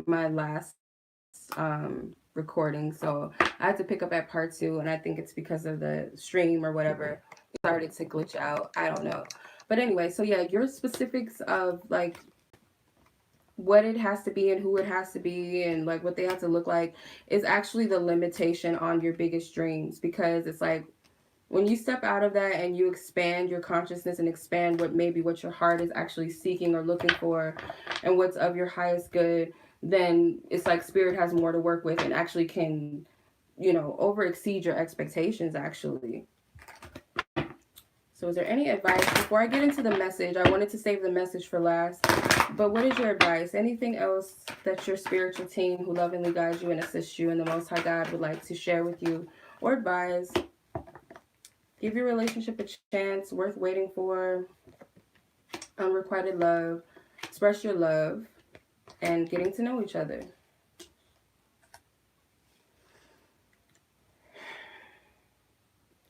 my last recording, so I had to pick up at part two, and I think it's because of the stream or whatever. It started to glitch out. I don't know. But anyway, so yeah, your specifics of like what it has to be and who it has to be and like what they have to look like is actually the limitation on your biggest dreams, because it's like when you step out of that and you expand your consciousness and expand what your heart is actually seeking or looking for and what's of your highest good, then it's like spirit has more to work with and actually can, over exceed your expectations actually. So is there any advice before I get into the message? I wanted to save the message for last, but what is your advice? Anything else that your spiritual team who lovingly guides you and assists you in the Most High God would like to share with you or advise? Give your relationship a chance, worth waiting for, unrequited love, express your love, and getting to know each other.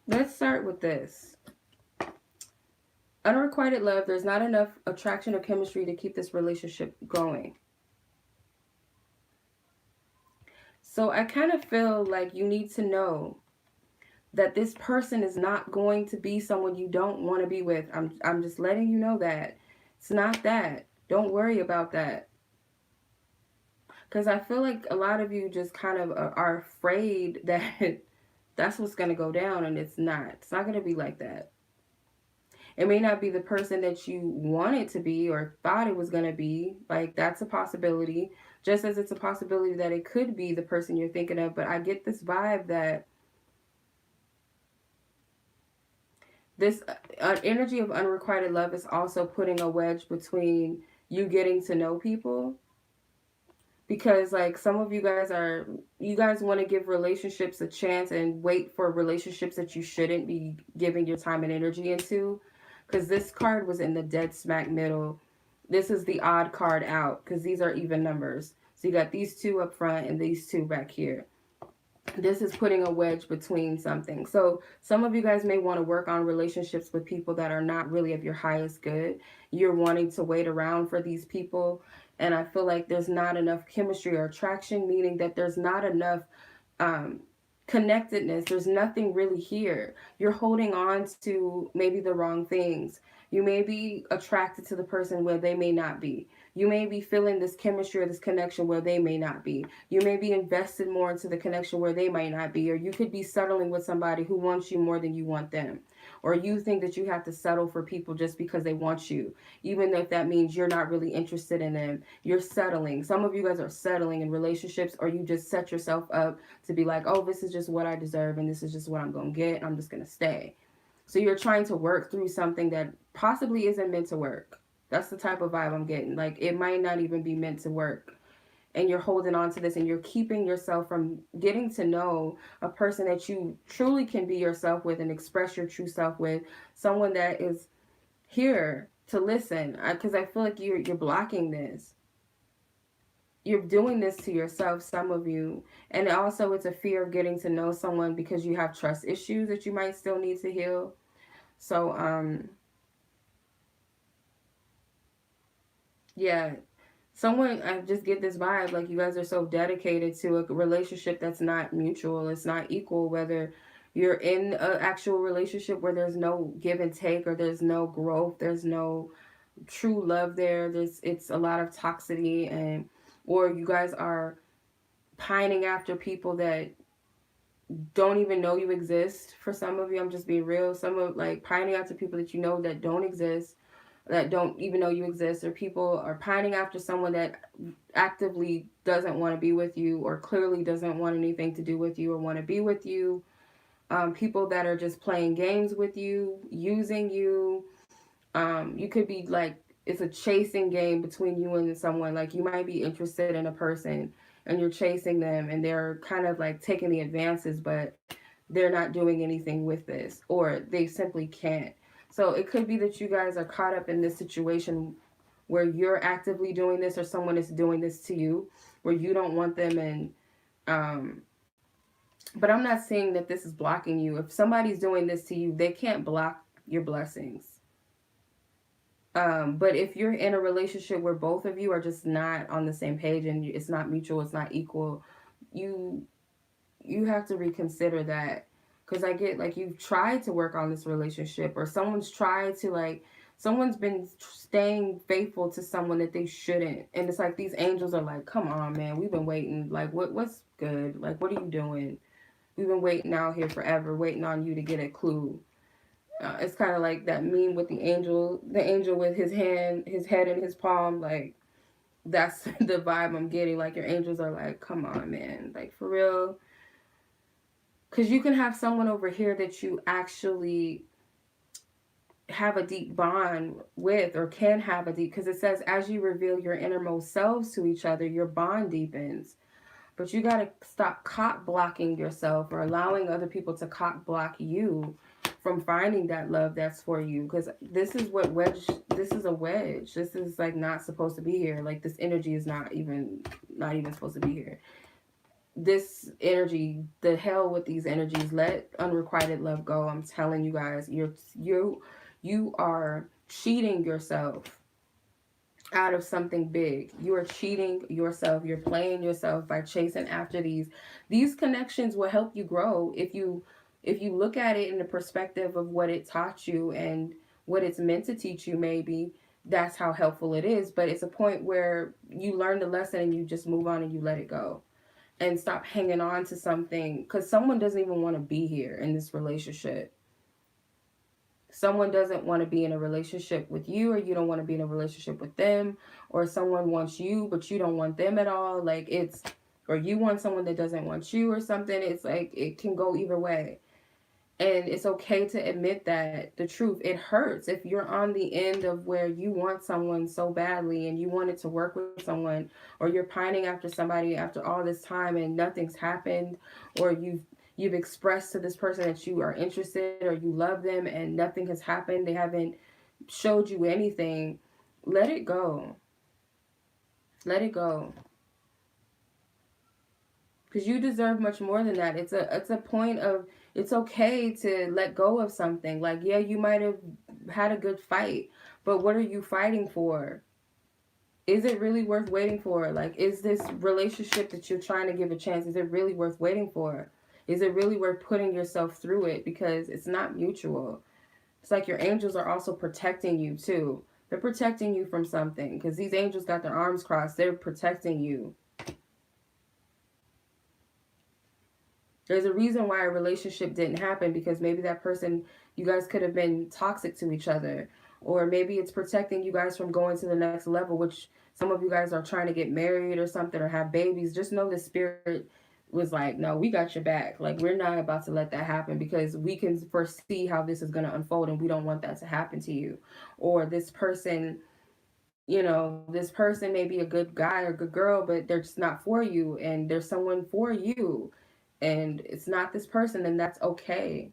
Let's start with this. Unrequited love, there's not enough attraction or chemistry to keep this relationship going. So I kind of feel like you need to know that this person is not going to be someone you don't want to be with. I'm just letting you know that. It's not that. Don't worry about that. Because I feel like a lot of you just kind of are afraid that that's what's going to go down, and it's not. It's not going to be like that. It may not be the person that you want it to be or thought it was going to be. Like, that's a possibility. Just as it's a possibility that it could be the person you're thinking of. But I get this vibe that this energy of unrequited love is also putting a wedge between you getting to know people, because like some of you guys want to give relationships a chance and wait for relationships that you shouldn't be giving your time and energy into, because this card was in the dead smack middle. This is the odd card out because these are even numbers, so you got these two up front and these two back here. This is putting a wedge between something. So some of you guys may want to work on relationships with people that are not really of your highest good. You're wanting to wait around for these people, and I feel like there's not enough chemistry or attraction, meaning that there's not enough um, connectedness. There's nothing really here. You're holding on to maybe the wrong things. You may be attracted to the person where they may not be. You may be feeling this chemistry or this connection where they may not be. You may be invested more into the connection where they might not be. Or you could be settling with somebody who wants you more than you want them. Or you think that you have to settle for people just because they want you, even if that means you're not really interested in them. You're settling. Some of you guys are settling in relationships, or you just set yourself up to be like, oh, this is just what I deserve and this is just what I'm going to get. And I'm just going to stay. So you're trying to work through something that possibly isn't meant to work. That's the type of vibe I'm getting. Like, it might not even be meant to work. And you're holding on to this and you're keeping yourself from getting to know a person that you truly can be yourself with and express your true self with. Someone that is here to listen. Because I feel like you're blocking this. You're doing this to yourself, some of you. And also it's a fear of getting to know someone because you have trust issues that you might still need to heal. So yeah, someone, I just get this vibe like you guys are so dedicated to a relationship that's not mutual, it's not equal, whether you're in an actual relationship where there's no give and take, or there's no growth, there's no true love there, it's a lot of toxicity, and or you guys are pining after people that don't even know you exist. For some of you, I'm just being real, some of like pining after people that you know that don't exist, that don't even know you exist, or people are pining after someone that actively doesn't want to be with you, or clearly doesn't want anything to do with you or want to be with you. People that are just playing games with you, using you. You could be like, it's a chasing game between you and someone. Like, you might be interested in a person and you're chasing them and they're kind of like taking the advances, but they're not doing anything with this, or they simply can't. So it could be that you guys are caught up in this situation where you're actively doing this, or someone is doing this to you where you don't want them. And um but I'm not saying that this is blocking you. If somebody's doing this to you, they can't block your blessings. But if you're in a relationship where both of you are just not on the same page and it's not mutual, it's not equal, you you have to reconsider that. Because I get, like, you've tried to work on this relationship, or someone's tried to, like, someone's been staying faithful to someone that they shouldn't, and it's like these angels are like, come on, man, we've been waiting, like, what's good, like, what are you doing? We've been waiting out here forever, waiting on you to get a clue. It's kind of like that meme with the angel with his head in his palm. Like, that's the vibe I'm getting. Like, your angels are like, come on, man, like, for real. Because you can have someone over here that you actually have a deep bond with, or can have a deep, because it says, as you reveal your innermost selves to each other, your bond deepens. But you got to stop cock blocking yourself, or allowing other people to cock block you from finding that love that's for you. Because this is a wedge. This is like not supposed to be here. Like, this energy is not even supposed to be here. This energy, the hell with these energies. Let unrequited love go. I'm telling you guys, you are cheating yourself out of something big. You are cheating yourself. You're playing yourself by chasing after these connections will help you grow if you look at it in the perspective of what it taught you and what it's meant to teach you. Maybe that's how helpful it is, but it's a point where you learn the lesson and you just move on and you let it go, and stop hanging on to something, because someone doesn't even want to be here in this relationship. Someone doesn't want to be in a relationship with you, or you don't want to be in a relationship with them, or someone wants you but you don't want them at all. Like, it's, or you want someone that doesn't want you or something. It's like, it can go either way. And it's okay to admit that the truth, it hurts if you're on the end of where you want someone so badly and you wanted to work with someone, or you're pining after somebody after all this time and nothing's happened, or you've expressed to this person that you are interested or you love them and nothing has happened. They haven't showed you anything. Let it go. Let it go. Because you deserve much more than that. It's a point of, it's okay to let go of something. Like, yeah, you might have had a good fight, but what are you fighting for? Is it really worth waiting for? Like, is this relationship that you're trying to give a chance, is it really worth waiting for? Is it really worth putting yourself through it? Because it's not mutual. It's like your angels are also protecting you too. They're protecting you from something, because these angels got their arms crossed. They're protecting you. There's a reason why a relationship didn't happen, because maybe that person, you guys could have been toxic to each other. Or maybe it's protecting you guys from going to the next level, which some of you guys are trying to get married or something, or have babies. Just know the spirit was like, no, we got your back. Like, we're not about to let that happen, because we can foresee how this is going to unfold and we don't want that to happen to you. Or this person, this person may be a good guy or good girl, but they're just not for you, and there's someone for you, and it's not this person, then that's okay.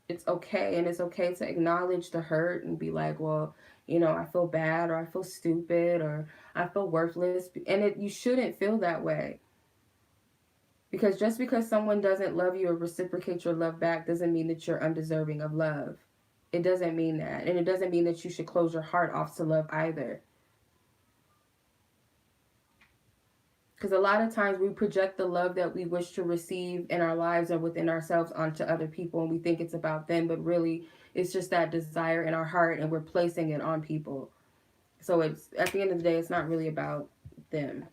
It's okay, and it's okay to acknowledge the hurt and be like, well, I feel bad, or I feel stupid, or I feel worthless, and you shouldn't feel that way. Because just because someone doesn't love you or reciprocate your love back doesn't mean that you're undeserving of love. It doesn't mean that, and it doesn't mean that you should close your heart off to love either. Because a lot of times we project the love that we wish to receive in our lives or within ourselves onto other people, and we think it's about them, but really it's just that desire in our heart, and we're placing it on people. So it's, at the end of the day, it's not really about them.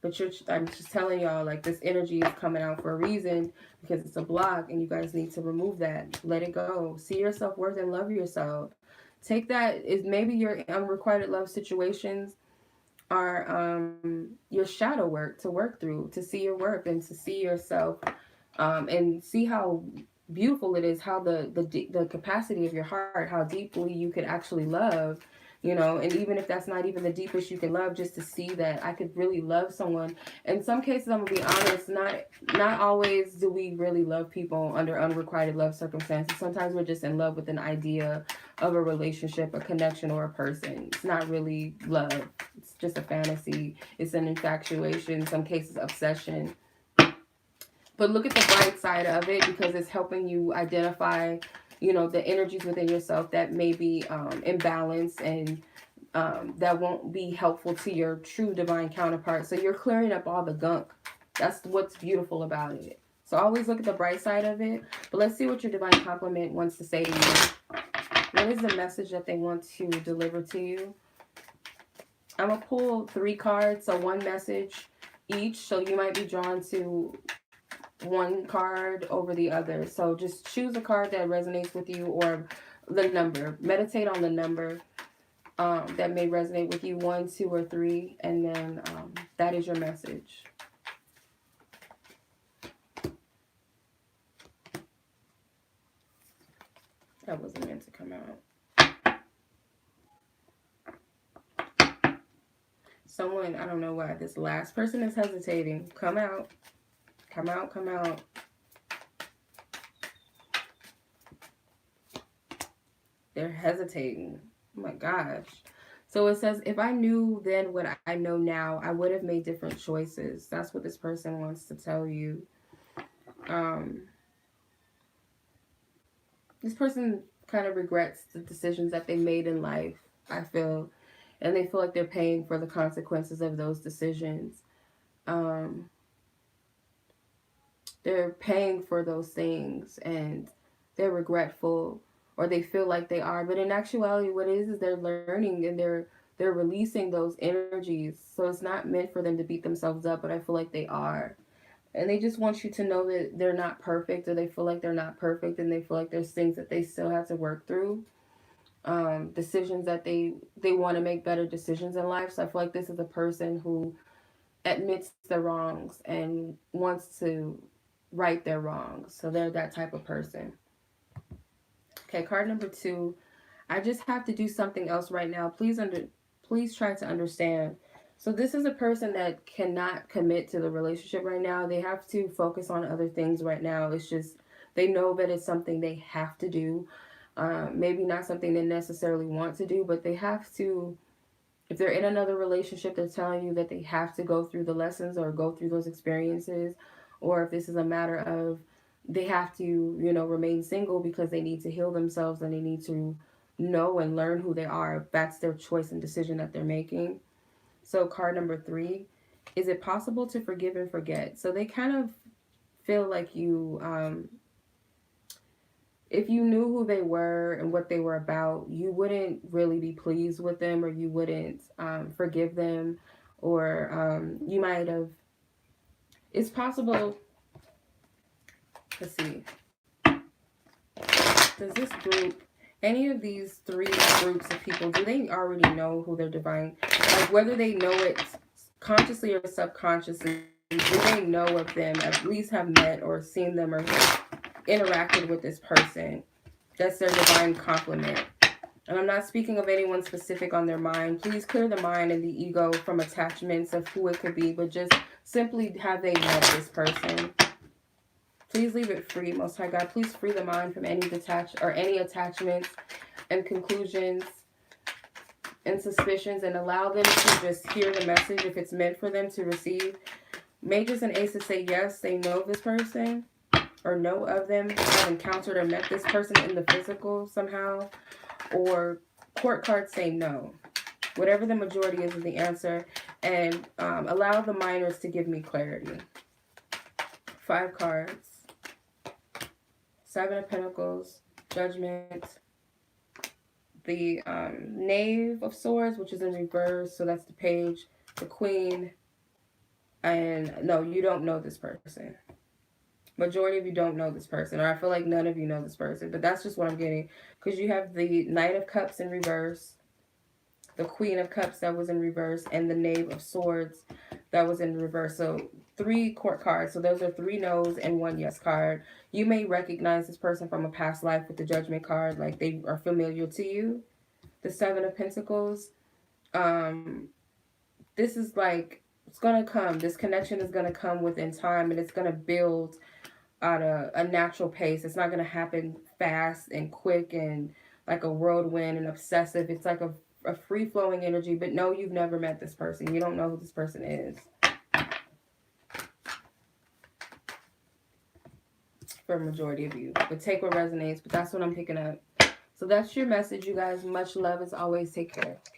But I'm just telling y'all, like, this energy is coming out for a reason, because it's a block, and you guys need to remove that. Let it go. See your self-worth and love yourself. Take that. Is maybe your unrequited love situations are your shadow work to work through, to see your worth and to see yourself, and see how beautiful it is, how the capacity of your heart, how deeply you could actually love, and even if that's not even the deepest you can love, just to see that I could really love someone. In some cases, I'm gonna be honest, not always do we really love people under unrequited love circumstances. Sometimes we're just in love with an idea of a relationship, a connection, or a person. It's not really love. It's just a fantasy. It's an infatuation, in some cases obsession. But look at the bright side of it, because it's helping you identify, the energies within yourself that may be imbalanced, and that won't be helpful to your true divine counterpart. So you're clearing up all the gunk. That's what's beautiful about it. So always look at the bright side of it. But let's see what your divine compliment wants to say to you. What is the message that they want to deliver to you? I'm going to pull 3 cards, so 1 message each. So you might be drawn to one card over the other. So just choose a card that resonates with you, or the number. Meditate on the number that may resonate with you, 1, 2, or 3. And then that is your message. That wasn't meant to come out. Someone, I don't know why this last person is hesitating. Come out. Come out, come out. They're hesitating. Oh my gosh. So it says, if I knew then what I know now, I would have made different choices. That's what this person wants to tell you. This person kind of regrets the decisions that they made in life, I feel. And they feel like they're paying for the consequences of those decisions. They're paying for those things, and they're regretful, or they feel like they are. But in actuality, what it is they're learning, and they're releasing those energies. So it's not meant for them to beat themselves up, but I feel like they are. And they just want you to know that they're not perfect, or they feel like they're not perfect, and they feel like there's things that they still have to work through. Decisions that they want to make better decisions in life. So I feel like this is a person who admits their wrongs and wants to right their wrongs. So they're that type of person. Okay, card number 2. I just have to do something else right now. Please try to understand. So this is a person that cannot commit to the relationship right now. They have to focus on other things right now. It's just they know that it's something they have to do. Maybe not something they necessarily want to do, but they have to. If they're in another relationship, they're telling you that they have to go through the lessons or go through those experiences. Or if this is a matter of they have to, remain single because they need to heal themselves and they need to know and learn who they are. That's their choice and decision that they're making. So card number 3, is it possible to forgive and forget? So they kind of feel like you, if you knew who they were and what they were about, you wouldn't really be pleased with them, or you wouldn't forgive them, or you might have. It's possible. Let's see. Does this group, any of these 3 groups of people, do they already know who their divine, like whether they know it consciously or subconsciously, do they know of them, at least have met or seen them or interacted with this person? That's their divine complement. And I'm not speaking of anyone specific on their mind. Please clear the mind and the ego from attachments of who it could be, but just simply have they met this person. Please leave it free, Most High God. Please free the mind from any attachments and conclusions and suspicions, and allow them to just hear the message if it's meant for them to receive. Mages and aces say yes, they know this person or know of them, have encountered or met this person in the physical somehow, or court cards say no. Whatever the majority is the answer, and allow the minors to give me clarity. 5 cards. 7 of Pentacles, Judgment, the Knave of Swords, which is in reverse, so that's the Page, the Queen, and no, you don't know this person. Majority of you don't know this person, or I feel like none of you know this person, but that's just what I'm getting, because you have the Knight of Cups in reverse, the Queen of Cups that was in reverse, and the Knave of Swords that was in reverse. So 3 court cards. So those are 3 no's and 1 yes card. You may recognize this person from a past life with the Judgment card, like they are familiar to you. The 7 of Pentacles. This is like, it's going to come. This connection is going to come within time, and it's going to build at a natural pace. It's not going to happen fast and quick and like a whirlwind and obsessive. It's like a free-flowing energy, but no, you've never met this person. You don't know who this person is. For a majority of you. But take what resonates, but that's what I'm picking up. So that's your message, you guys. Much love as always. Take care. Peace.